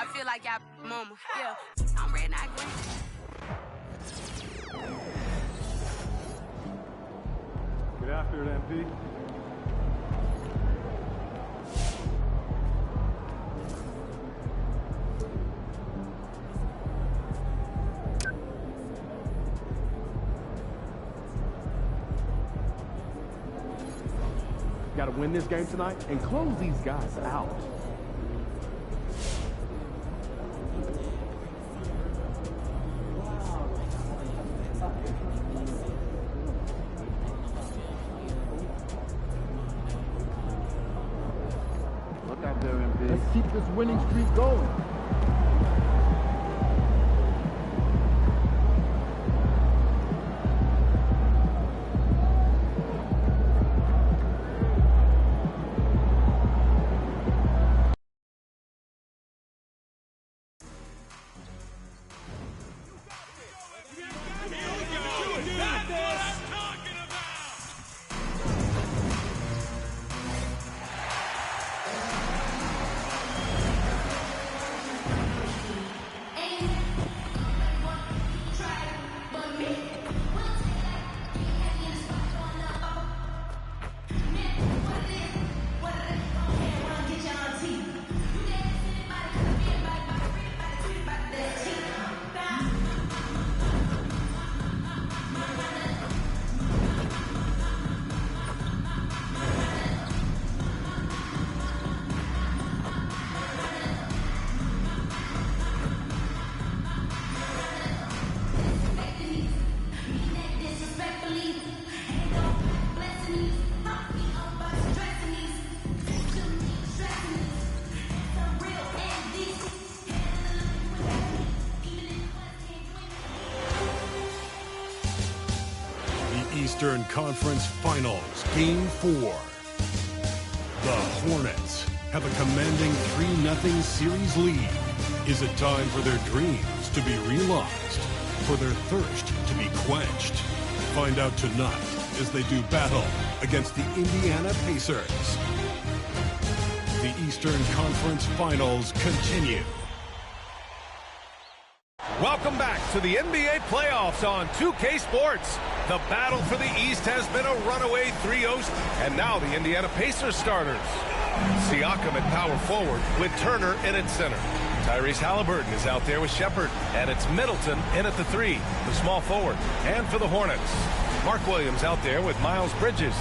I feel like y'all mama. Yeah, I'm red, not green. Get after it, MP. Got to win this game tonight and close these guys out. Look out there, MP. Let's keep this winning streak going. Eastern Conference Finals, Game 4. The Hornets have a commanding 3-0 series lead. Is it time for their dreams to be realized? For their thirst to be quenched? Find out tonight as they do battle against the Indiana Pacers. The Eastern Conference Finals continue. Welcome back to the NBA playoffs on 2K Sports. The battle for the East has been a runaway 3-0, and now the Indiana Pacers starters. Siakam at power forward with Turner in at center. Tyrese Halliburton is out there with Shepherd, and it's Middleton in at the 3, the small forward. And for the Hornets, Mark Williams out there with Miles Bridges.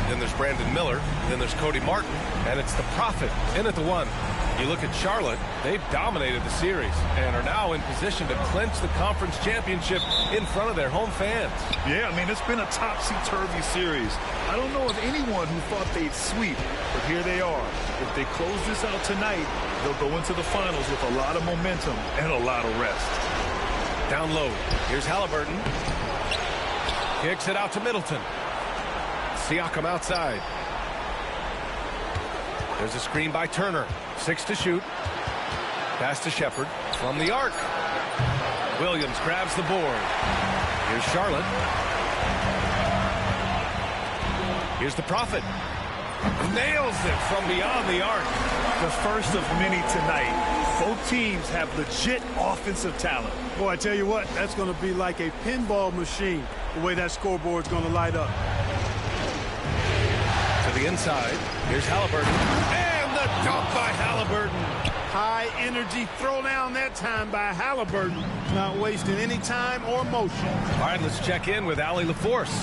Then there's Brandon Miller, then there's Cody Martin, and it's the Prophet in at the 1. You look at Charlotte, they've dominated the series and are now in position to clinch the conference championship in front of their home fans. Yeah, I mean, it's been a topsy-turvy series. I don't know of anyone who thought they'd sweep, but here they are. If they close this out tonight, they'll go into the finals with a lot of momentum and a lot of rest. Down low, here's Halliburton. Kicks it out to Middleton. Siakam outside. There's a screen by Turner. 6 to shoot. Pass to Shepherd from the arc. Williams grabs the board. Here's Charlotte. Here's the Prophet. Nails it from beyond the arc. The first of many tonight. Both teams have legit offensive talent. Boy, I tell you what, that's going to be like a pinball machine, the way that scoreboard's going to light up. To the inside. Here's Halliburton. And the dunk by Halliburton. High energy throwdown that time by Halliburton. Not wasting any time or motion. All right, let's check in with Allie LaForce.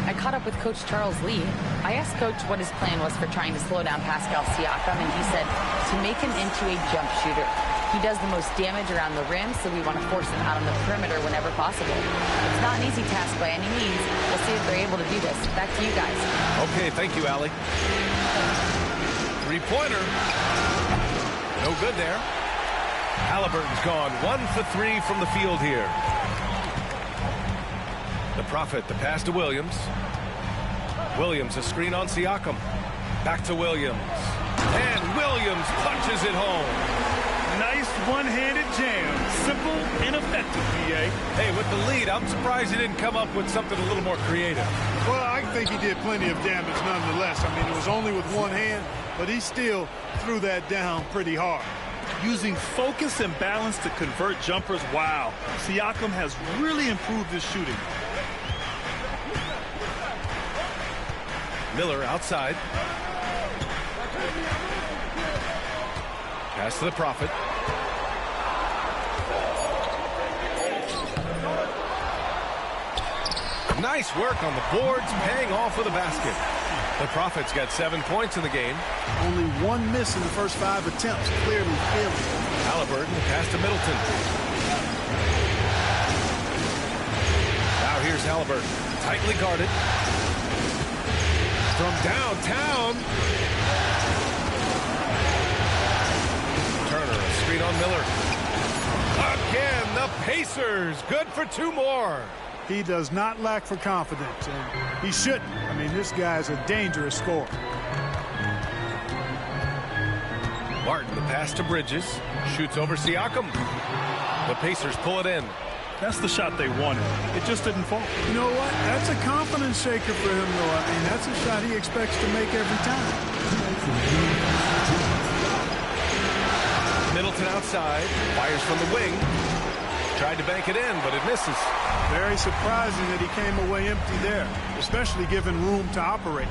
I caught up with Coach Charles Lee. I asked Coach what his plan was for trying to slow down Pascal Siakam, and he said to make him into a jump shooter. He does the most damage around the rim, so we want to force him out on the perimeter whenever possible. It's not an easy task by any means. We'll see if they're able to do this. Back to you guys. Okay, thank you, Allie. Three-pointer. No good there. Halliburton's gone 1 for 3 from the field here. The Prophet, the pass to Williams. Williams, a screen on Siakam. Back to Williams. And Williams punches it home. Nice one-handed jam. Simple and effective, PA. Hey, with the lead, I'm surprised he didn't come up with something a little more creative. Well, I think he did plenty of damage nonetheless. I mean, it was only with one hand, but he still threw that down pretty hard. Using focus and balance to convert jumpers, wow. Siakam has really improved his shooting. Miller outside. Pass to the Prophet. Nice work on the boards, paying off with a basket. The Prophet's got 7 points in the game. Only one miss in the first 5 attempts. Clearly failing. Halliburton pass to Middleton. Now here's Halliburton, tightly guarded. From downtown. Turner, a screen on Miller. Again, the Pacers, good for 2 more. He does not lack for confidence, and he shouldn't. I mean, this guy's a dangerous scorer. Martin, the pass to Bridges. Shoots over Siakam. The Pacers pull it in. That's the shot they wanted. It just didn't fall. You know what? That's a confidence shaker for him, though. I mean, that's a shot he expects to make every time. Middleton outside. Fires from the wing. Tried to bank it in, but it misses. Very surprising that he came away empty there, especially given room to operate.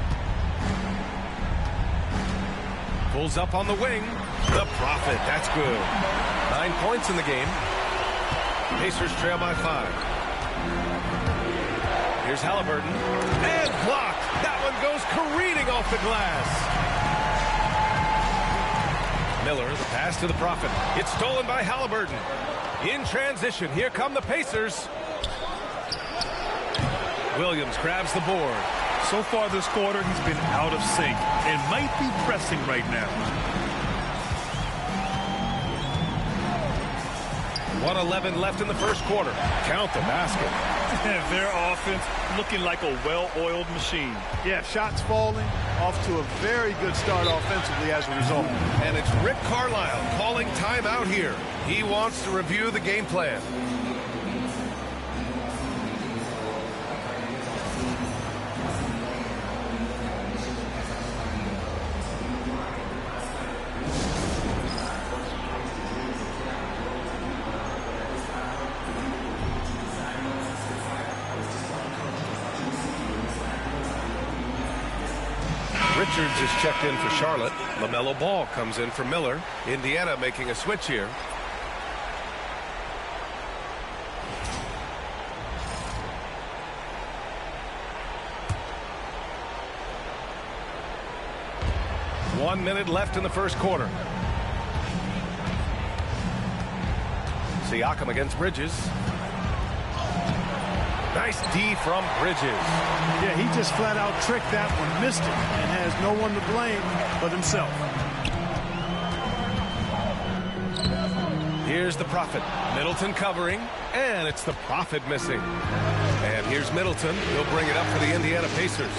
Pulls up on the wing. The Prophet, that's good. 9 points in the game. Pacers trail by 5. Here's Halliburton. And blocked. That one goes careening off the glass. Miller, the pass to the Prophet. It's stolen by Halliburton. In transition, here come the Pacers. Williams grabs the board. So far this quarter, he's been out of sync and might be pressing right now. 1:11 left in the first quarter. Count the basket. And their offense looking like a well-oiled machine. Yeah, shots falling, off to a very good start offensively as a result. And it's Rick Carlisle calling timeout here. He wants to review the game plan. Richards is checked in for Charlotte. LaMelo Ball comes in for Miller. Indiana making a switch here. One minute left in the first quarter. Siakam against Bridges. Nice D from Bridges. Yeah, he just flat out tricked that one, missed it, and has no one to blame but himself. Here's the Prophet. Middleton covering, and it's the Prophet missing. And here's Middleton. He'll bring it up for the Indiana Pacers.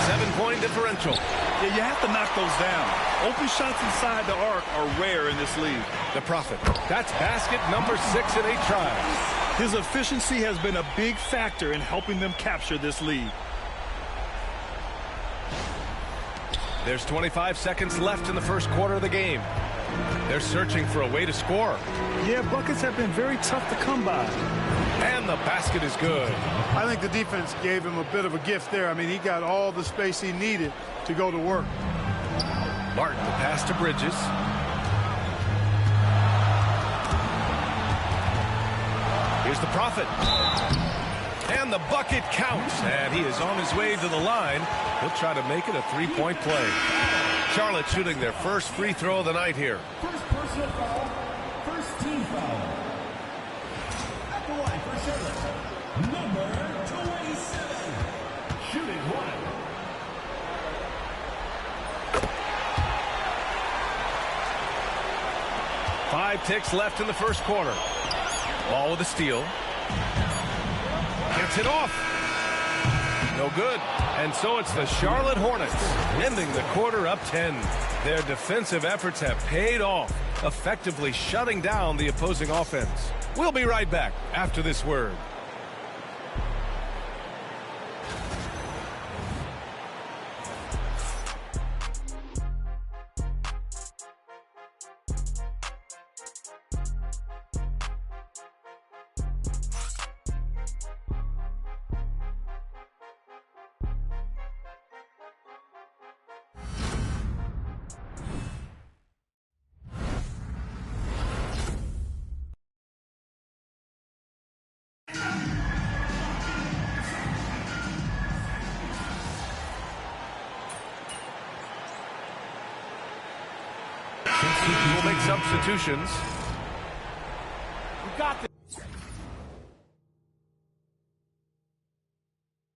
7-point differential. Yeah, you have to knock those down. Open shots inside the arc are rare in this league. The Prophet. That's basket number 6 in 8 tries. His efficiency has been a big factor in helping them capture this lead. There's 25 seconds left in the first quarter of the game. They're searching for a way to score. Yeah, buckets have been very tough to come by. And the basket is good. I think the defense gave him a bit of a gift there. I mean, he got all the space he needed to go to work. Martin, the pass to Bridges. Here's the Prophet. And the bucket counts. And he is on his way to the line. He'll try to make it a 3-point play. Charlotte shooting their first free throw of the night here. First personal foul. First team foul. At the line for Charlotte. Number 27. Shooting one. Five ticks left in the first quarter. Ball with a steal. Gets it off. No good. And so it's the Charlotte Hornets ending the quarter up 10. Their defensive efforts have paid off, effectively shutting down the opposing offense. We'll be right back after this word. We'll make substitutions. We got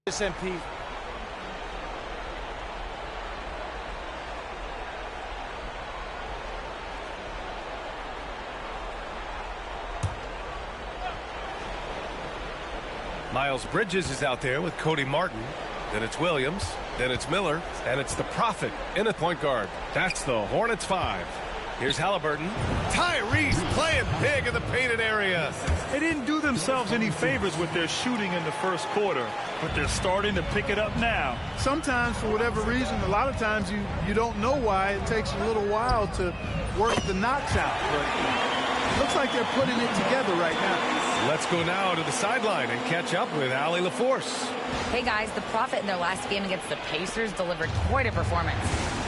this, MP. Miles Bridges is out there with Cody Martin. Then it's Williams. Then it's Miller. And it's the Prophet in a point guard. That's the Hornets 5. Here's Halliburton. Tyrese playing big in the painted area. They didn't do themselves any favors with their shooting in the first quarter, but they're starting to pick it up now. Sometimes, for whatever reason, a lot of times you don't know why. It takes a little while to work the knocks out. But looks like they're putting it together right now. Let's go now to the sideline and catch up with Allie LaForce. Hey guys, the Prophet in their last game against the Pacers delivered quite a performance.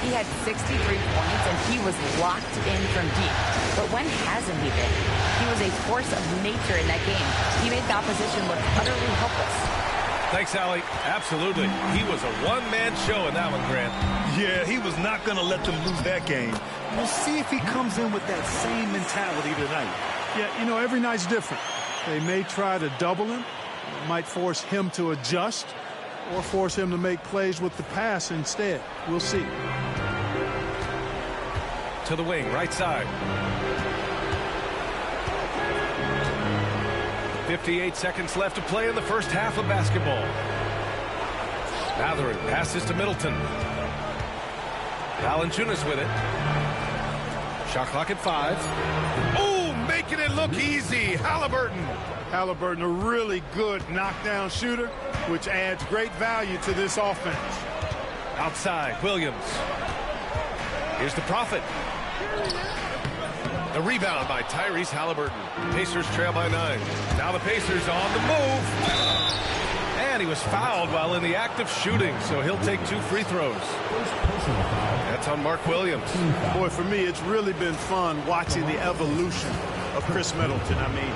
He had 63 points and he was locked in from deep. But when hasn't he been? He was a force of nature in that game. He made the opposition look utterly helpless. Thanks, Allie. Absolutely. He was a one-man show in that one, Grant. Yeah, he was not going to let them lose that game. We'll see if he comes in with that same mentality tonight. Yeah, you know, every night's different. They may try to double him. It might force him to adjust or force him to make plays with the pass instead. We'll see. To the wing, right side. 58 seconds left to play in the first half of basketball. Matherin passes to Middleton. Valanciunas with it. Shot clock at 5. Oh, making it look easy. Halliburton. Halliburton, a really good knockdown shooter, which adds great value to this offense. Outside, Williams. Here's the Prophet. The rebound by Tyrese Halliburton. Pacers trail by 9. Now the Pacers on the move. And he was fouled while in the act of shooting, so he'll take 2 free throws. That's on Mark Williams. Boy, for me, it's really been fun watching the evolution of Chris Middleton. I mean,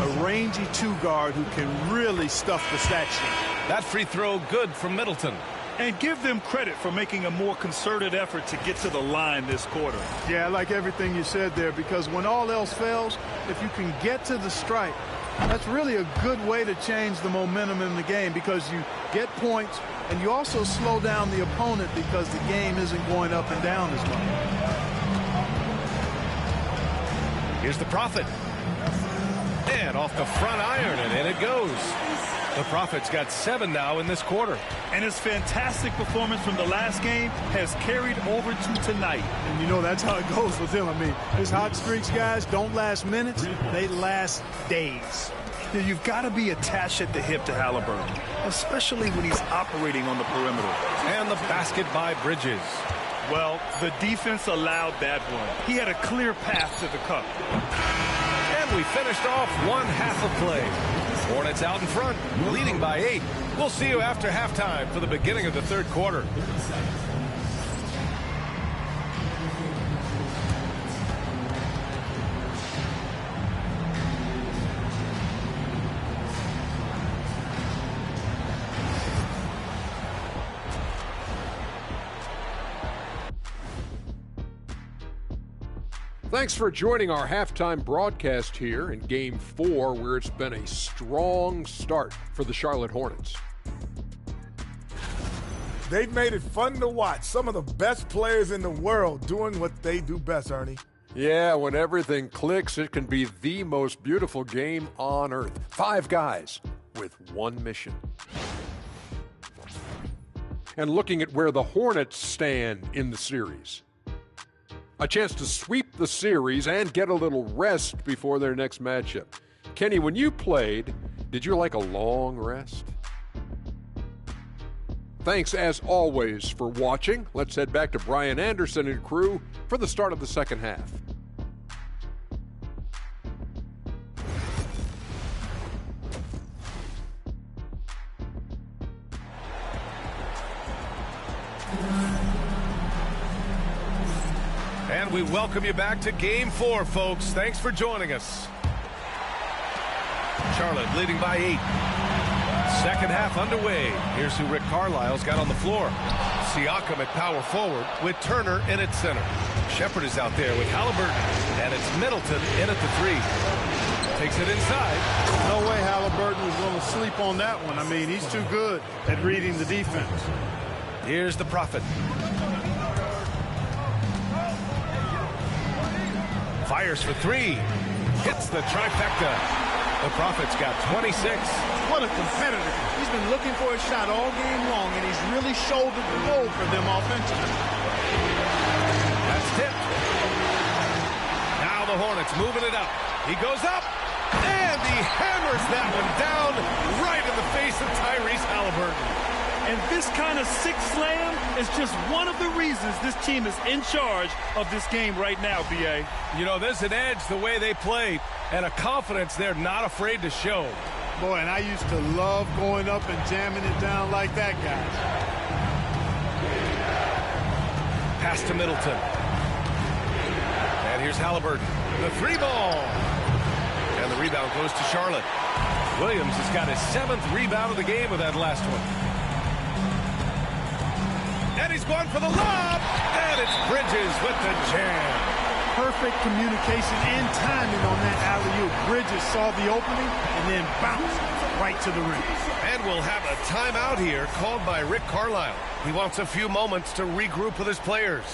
a rangy 2-guard who can really stuff the stat sheet. That free throw good from Middleton. And give them credit for making a more concerted effort to get to the line this quarter. Yeah, I like everything you said there, because when all else fails, if you can get to the stripe, that's really a good way to change the momentum in the game, because you get points and you also slow down the opponent because the game isn't going up and down as much. Here's the Prophet. And off the front iron, and in it goes. The Prophet's got 7 now in this quarter. And his fantastic performance from the last game has carried over to tonight. And you know that's how it goes with him. I mean, his hot streaks, guys, don't last minutes. They last days. Yeah, you've got to be attached at the hip to Halliburton, especially when he's operating on the perimeter. And the basket by Bridges. Well, the defense allowed that one. He had a clear path to the cup. And we finished off one half of play. Hornets out in front, leading by 8. We'll see you after halftime for the beginning of the third quarter. Thanks for joining our halftime broadcast here in Game 4, where it's been a strong start for the Charlotte Hornets. They've made it fun to watch. Some of the best players in the world doing what they do best, Ernie. Yeah, when everything clicks, it can be the most beautiful game on earth. 5 guys with one mission. And looking at where the Hornets stand in the series. A chance to sweep the series and get a little rest before their next matchup. Kenny, when you played, did you like a long rest? Thanks, as always, for watching. Let's head back to Brian Anderson and crew for the start of the second half. And we welcome you back to Game 4, folks. Thanks for joining us. Charlotte leading by 8. Second half underway. Here's who Rick Carlisle's got on the floor. Siakam at power forward with Turner in at center. Shepard is out there with Halliburton, and it's Middleton in at the 3. Takes it inside. No way Halliburton is going to sleep on that one. I mean, he's too good at reading the defense. Here's the Prophet. Fires for 3. Hits the trifecta. The Prophet's got 26. What a competitor. He's been looking for a shot all game long, and he's really shouldered the load for them offensively. That's tipped. Now the Hornets moving it up. He goes up, and he hammers that one down right in the face of Tyrese Halliburton. And this kind of sick slam is just one of the reasons this team is in charge of this game right now, B.A. You know, there's an edge the way they play and a confidence they're not afraid to show. Boy, and I used to love going up and jamming it down like that, guys. Pass to Middleton. And here's Halliburton. The 3 ball. And the rebound goes to Charlotte. Williams has got his 7th rebound of the game with that last one. And he's going for the lob. And it's Bridges with the jam. Perfect communication and timing on that alley-oop. Bridges saw the opening and then bounced right to the rim. And we'll have a timeout here called by Rick Carlisle. He wants a few moments to regroup with his players.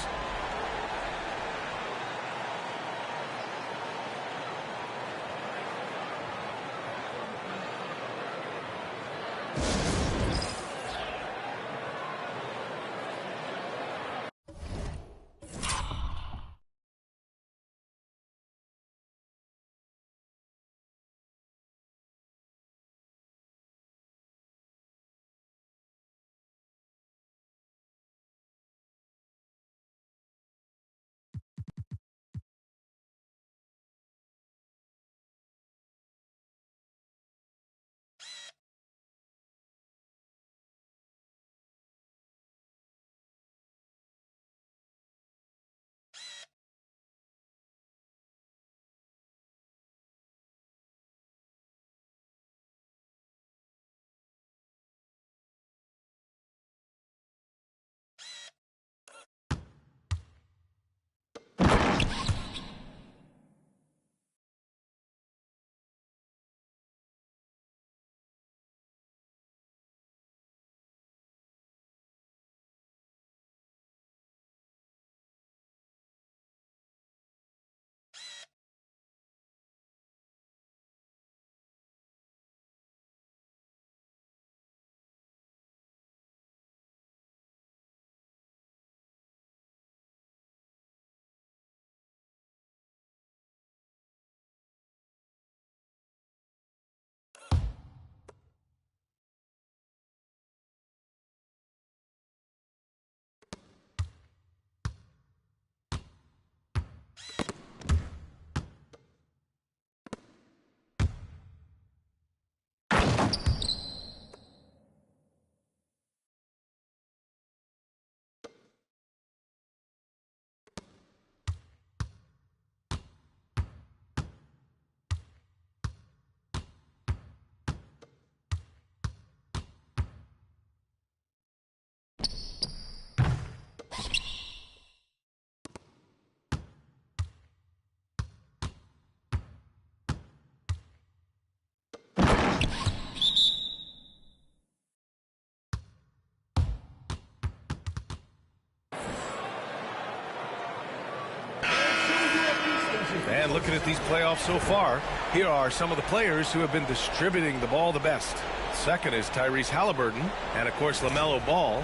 And looking at these playoffs so far, here are some of the players who have been distributing the ball the best. Second is Tyrese Halliburton, and of course LaMelo Ball.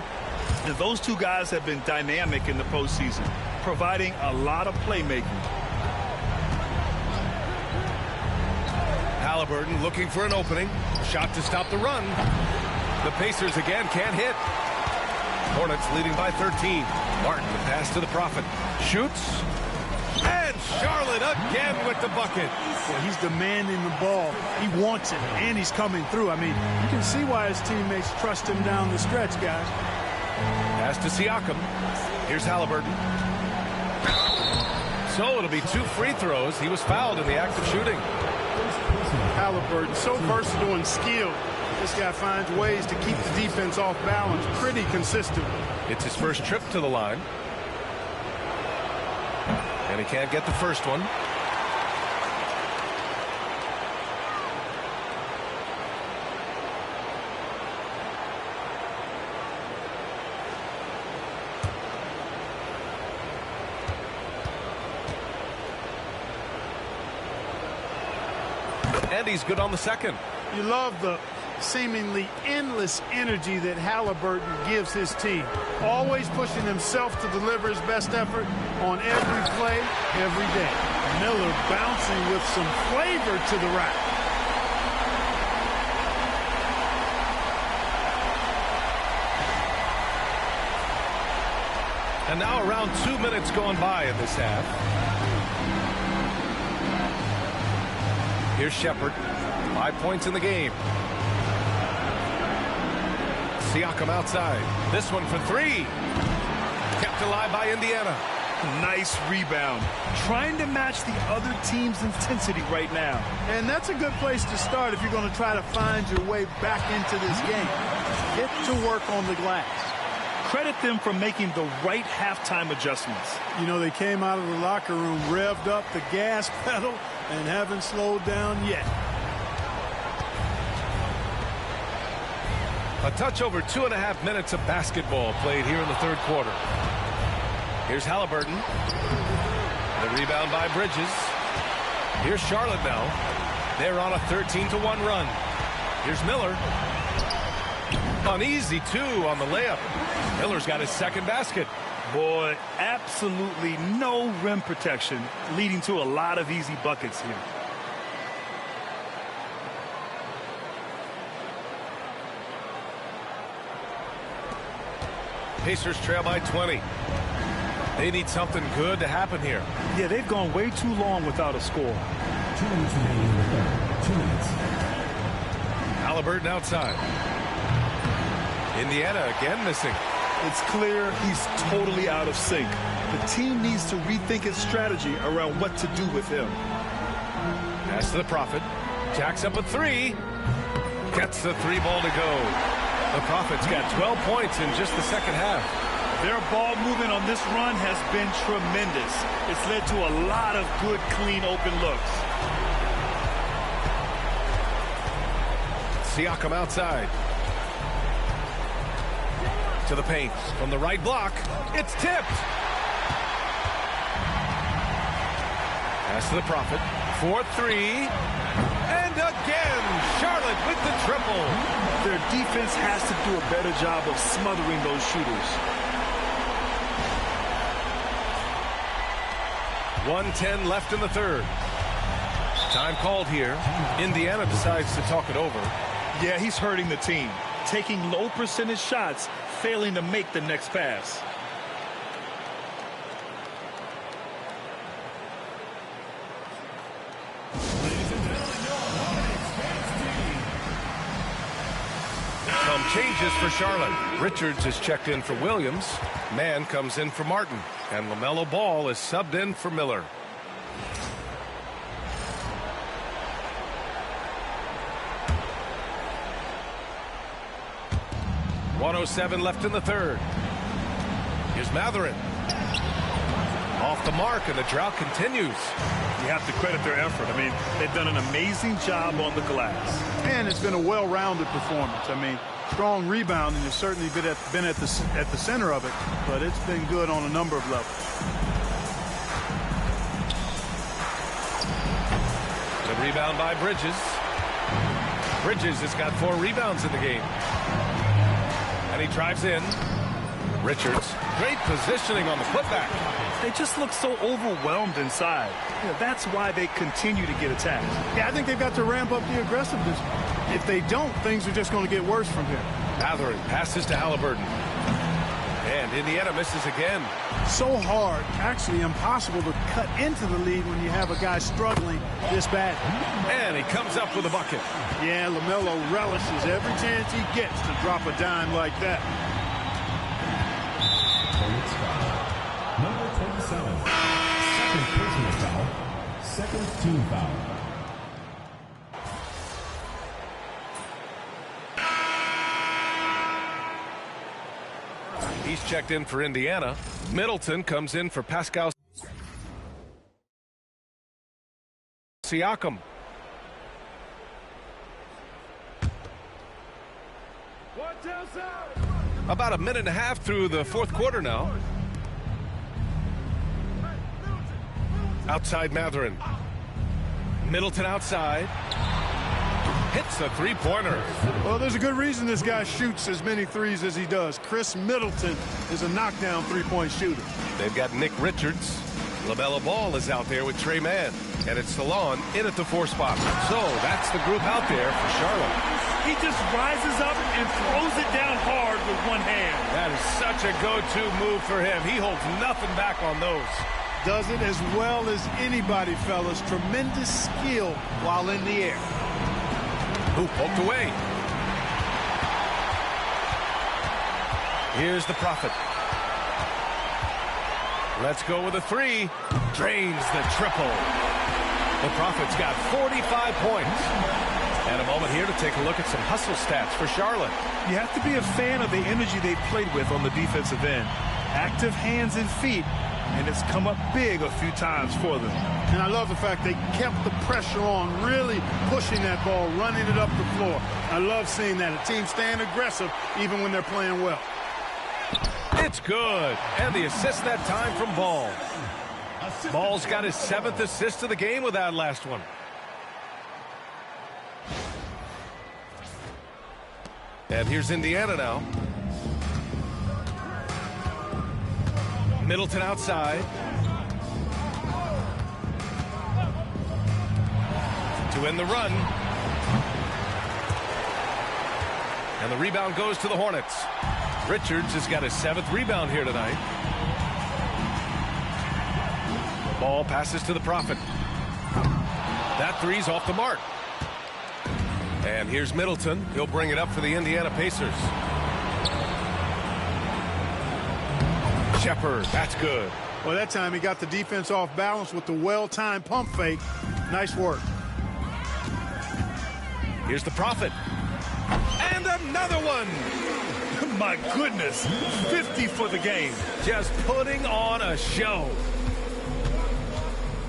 And those two guys have been dynamic in the postseason, providing a lot of playmaking. Halliburton looking for an opening. Shot to stop the run. The Pacers again can't hit. Hornets leading by 13. Martin, the pass to the Prophet. Shoots. And Charlotte again with the bucket. Well, he's demanding the ball. He wants it, and he's coming through. I mean, you can see why his teammates trust him down the stretch, guys. Pass to Siakam. Here's Halliburton. So it'll be 2 free throws. He was fouled in the act of shooting. Halliburton, so versatile and skilled. This guy finds ways to keep the defense off balance pretty consistently. It's his first trip to the line. And he can't get the first one. And he's good on the second. You love the seemingly endless energy that Halliburton gives his team. Always pushing himself to deliver his best effort on every play, every day. Miller bouncing with some flavor to the rack. And now around 2 minutes going by in this half. Here's Shepard. 5 points in the game. Siakam outside. This one for 3. Kept alive by Indiana. Nice rebound. Trying to match the other team's intensity right now. And that's a good place to start if you're going to try to find your way back into this game. Get to work on the glass. Credit them for making the right halftime adjustments. You know, they came out of the locker room, revved up the gas pedal, and haven't slowed down yet. A touch over 2.5 minutes of basketball played here in the third quarter. Here's Halliburton. The rebound by Bridges. Here's Charlotte now. They're on a 13-1 run. Here's Miller. An easy 2 on the layup. Miller's got his second basket. Boy, absolutely no rim protection, leading to a lot of easy buckets here. Pacers trail by 20. They need something good to happen here. Yeah, they've gone way too long without a score. 2 minutes remaining in the third. 2 minutes. Halliburton outside. Indiana again missing. It's clear he's totally out of sync. The team needs to rethink its strategy around what to do with him. Pass to the Prophet. Jacks up a 3. Gets the 3 ball to go. The Prophet's got 12 points in just the second half. Their ball movement on this run has been tremendous. It's led to a lot of good, clean, open looks. Siakam outside. To the paint. From the right block. It's tipped. Pass to the Prophet. 4-3. And again, Charlotte with the triple. Their defense has to do a better job of smothering those shooters. 1:10 left in the third. Time called here. Indiana decides to talk it over. Yeah, he's hurting the team. Taking low percentage shots, failing to make the next pass. Some changes for Charlotte. Richards is checked in for Williams. Mann comes in for Martin. And LaMelo Ball is subbed in for Miller. .107 left in the third. Here's Matherin. Off the mark, and the drought continues. You have to credit their effort. I mean, they've done an amazing job on the glass. And it's been a well-rounded performance. I mean, strong rebounding has certainly been at the center of it, but it's been good on a number of levels. The rebound by Bridges. Bridges has got 4 rebounds in the game. And he drives in. Richards, great positioning on the putback. They just look so overwhelmed inside. Yeah, that's why they continue to get attacked. Yeah, I think they've got to ramp up the aggressiveness. If they don't, things are just going to get worse from here. Matherin passes to Halliburton. And Indiana misses again. So hard, actually impossible to cut into the lead when you have a guy struggling this bad. And he comes up with a bucket. Yeah, LaMelo relishes every chance he gets to drop a dime like that. Number 27. Second personal foul. Second team foul. He's checked in for Indiana. Middleton comes in for Pascal. Siakam. About a minute and a half through the fourth quarter now. Outside Mathurin. Middleton outside. Hits a three-pointer. Well, there's a good reason this guy shoots as many threes as he does. Chris Middleton is a knockdown three-point shooter. They've got Nick Richards. LaMelo Ball is out there with Trey Mann. And it's Salon in at the 4 spot. So that's the group out there for Charlotte. He just rises up and throws it down hard with one hand. That is such a go-to move for him. He holds nothing back on those. Does it as well as anybody, fellas. Tremendous skill while in the air. Who poked away. Here's the Prophet. Let's go with a 3. Drains the triple. The Prophet's got 45 points. And a moment here to take a look at some hustle stats for Charlotte. You have to be a fan of the energy they played with on the defensive end. Active hands and feet, and it's come up big a few times for them. And I love the fact they kept the pressure on, really pushing that ball, running it up the floor. I love seeing that. A team staying aggressive even when they're playing well. It's good. And the assist that time from Ball. Ball's got his 7th assist of the game with that last one. And here's Indiana now. Middleton outside. To end the run. And the rebound goes to the Hornets. Richards has got his 7th rebound here tonight. Ball passes to the Prophet. That three's off the mark. And here's Middleton. He'll bring it up for the Indiana Pacers. Shepard, that's good. Well, that time he got the defense off balance with the well-timed pump fake. Nice work. Here's the Prophet. And another one. My goodness, 50 for the game. Just putting on a show.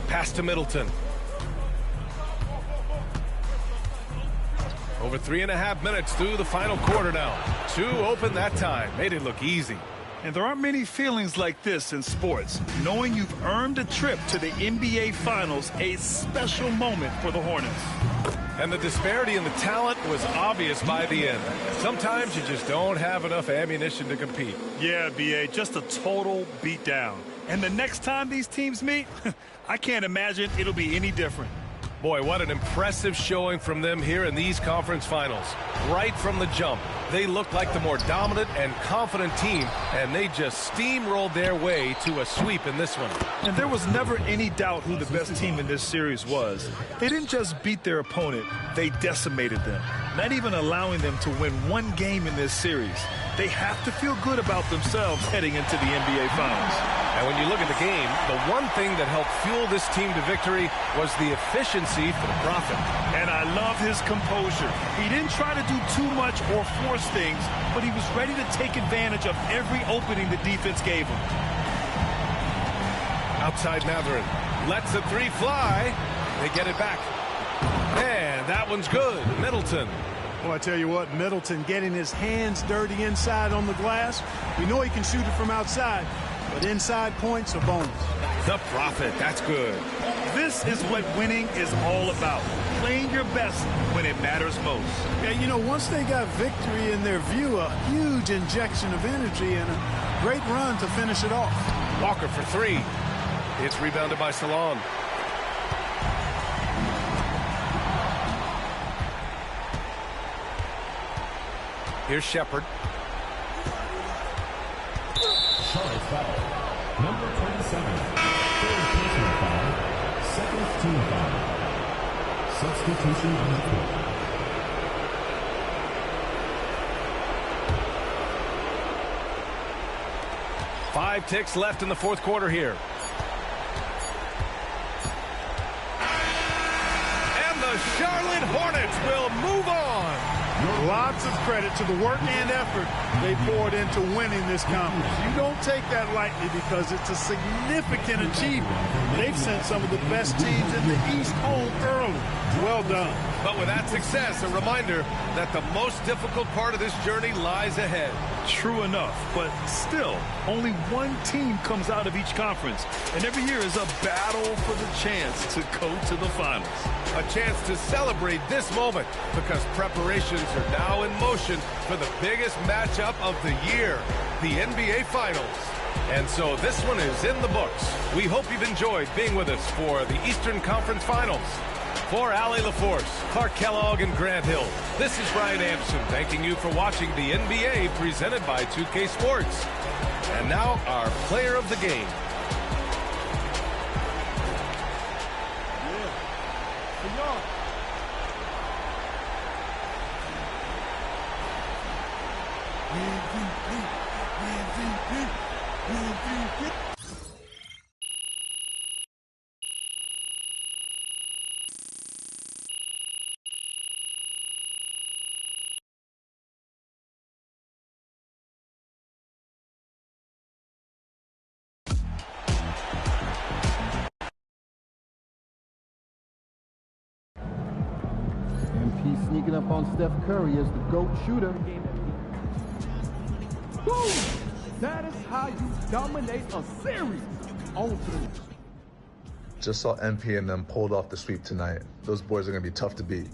Pass to Middleton. Over 3.5 minutes through the final quarter now. 2 open that time. Made it look easy. And there aren't many feelings like this in sports. Knowing you've earned a trip to the NBA Finals, a special moment for the Hornets. And the disparity in the talent was obvious by the end. Sometimes you just don't have enough ammunition to compete. Yeah, B.A., just a total beatdown. And the next time these teams meet, I can't imagine it'll be any different. Boy, what an impressive showing from them here in these conference finals. Right from the jump, they looked like the more dominant and confident team, and they just steamrolled their way to a sweep in this one. And there was never any doubt who the best team in this series was. They didn't just beat their opponent, they decimated them, not even allowing them to win one game in this series. They have to feel good about themselves heading into the NBA Finals. And when you look at the game, the one thing that helped fuel this team to victory was the efficiency for the Prophet. And I love his composure. He didn't try to do too much or force things, but he was ready to take advantage of every opening the defense gave him. Outside Mathurin lets the 3 fly. They get it back. And that one's good. Middleton. Well, I tell you what, Middleton getting his hands dirty inside on the glass. We know he can shoot it from outside, but inside points are bonus. The Prophet, that's good. This is what winning is all about. Playing your best when it matters most. Yeah, you know, once they got victory in their view, a huge injection of energy and a great run to finish it off. Walker for 3. It's rebounded by Salon. Here's Shepard. Charlotte foul. Number 27. Third personal foul. Second team foul. Substitution on the court. Five ticks left in the fourth quarter here. And the Charlotte Hornets will move on Lots of credit to the work and effort they poured into winning this conference. You don't take that lightly because it's a significant achievement. They've sent some of the best teams in the East home early. Well done. But with that success, a reminder that the most difficult part of this journey lies ahead. True enough, but still, only one team comes out of each conference, and every year is a battle for the chance to go to the finals. A chance to celebrate this moment because preparations are now in motion for the biggest matchup of the year, the NBA Finals. And so this one is in the books. We hope you've enjoyed being with us for the Eastern Conference Finals. For Allie LaForce, Clark Kellogg, and Grant Hill, this is Brian Anderson thanking you for watching the NBA presented by 2K Sports. And now our player of the game. MP sneaking up on Steph Curry as the GOAT shooter. Boom! That is how you dominate a series on three. Just saw MP and them pulled off the sweep tonight. Those boys are going to be tough to beat.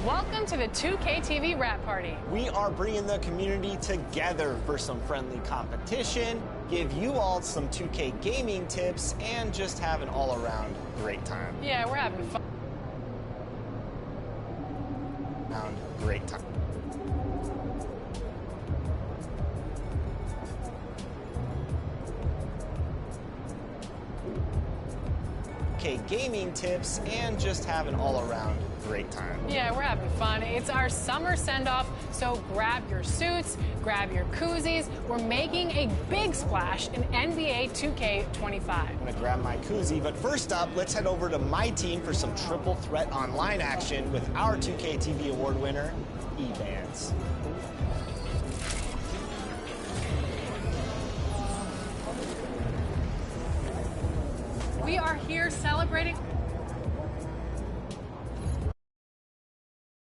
Welcome to the 2K TV Rap Party. We are bringing the community together for some friendly competition, give you all some 2K gaming tips, and just have an all-around great time. Yeah, we're having fun. Great time. Gaming tips and just have an all-around great time. Yeah, we're having fun. It's our summer send-off, so grab your suits, grab your koozies. We're making a big splash in NBA 2K25. I'm gonna grab my koozie, but first up, let's head over to my team for some triple threat online action with our 2K TV award winner, E-Bands. We are here celebrating.